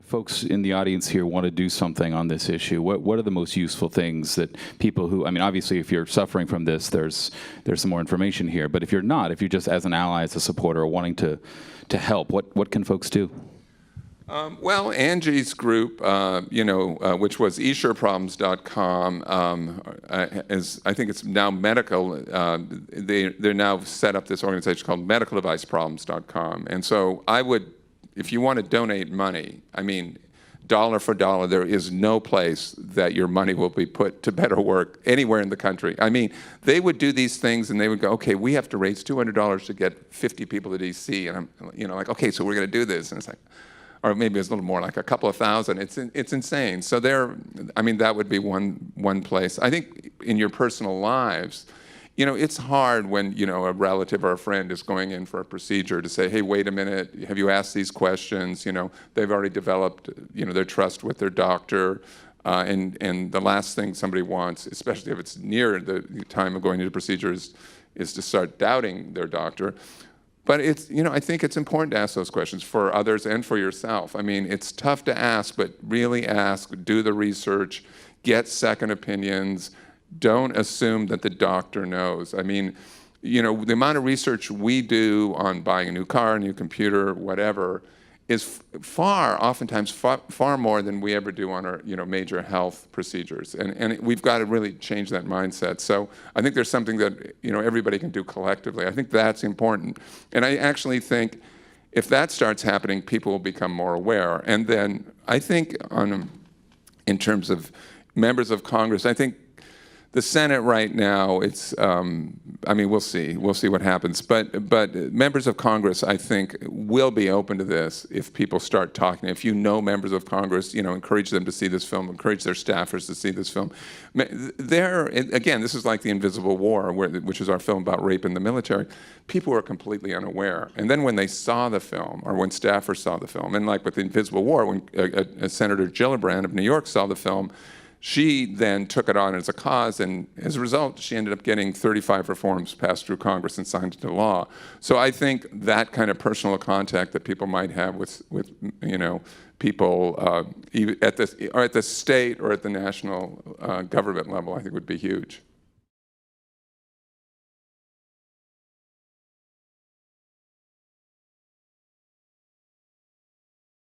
folks in the audience here want to do something on this issue, what are the most useful things that people who, I mean, obviously if you're suffering from this, there's some more information here, but if you're not, if you're just as an ally, as a supporter, or wanting to help, what can folks do? Well, Angie's group, which was esureproblems.com, I think it's now medical. They're now set up this organization called medicaldeviceproblems.com. And so I would, if you want to donate money, I mean, dollar for dollar, there is no place that your money will be put to better work anywhere in the country. I mean, they would do these things and they would go, okay, we have to raise $200 to get 50 people to DC. And I'm, like, okay, so we're going to do this. And it's like, or maybe it's a little more, like a couple of thousand. It's insane. So I mean, that would be one place. I think in your personal lives, it's hard when, a relative or a friend is going in for a procedure to say, hey, wait a minute, have you asked these questions? They've already developed, their trust with their doctor. And the last thing somebody wants, especially if it's near the time of going into the procedure, is to start doubting their doctor. But I think it's important to ask those questions for others and for yourself. I mean, it's tough to ask, but really ask, do the research, get second opinions. Don't assume that the doctor knows. I mean, the amount of research we do on buying a new car, a new computer, whatever, is oftentimes far more than we ever do on our, major health procedures. And we've got to really change that mindset. So I think there's something that, everybody can do collectively. I think that's important. And I actually think if that starts happening, people will become more aware. And then I think in terms of members of Congress, I think the Senate right now, it's, I mean, we'll see what happens. But members of Congress, I think, will be open to this if people start talking. If members of Congress, encourage them to see this film, encourage their staffers to see this film. Again, this is like The Invisible War, which is our film about rape in the military. People were completely unaware. And then when they saw the film, or when staffers saw the film, and like with The Invisible War, when Senator Gillibrand of New York saw the film, she then took it on as a cause, and as a result, she ended up getting 35 reforms passed through Congress and signed into law. So I think that kind of personal contact that people might have with people at the state or at the national government level, I think would be huge.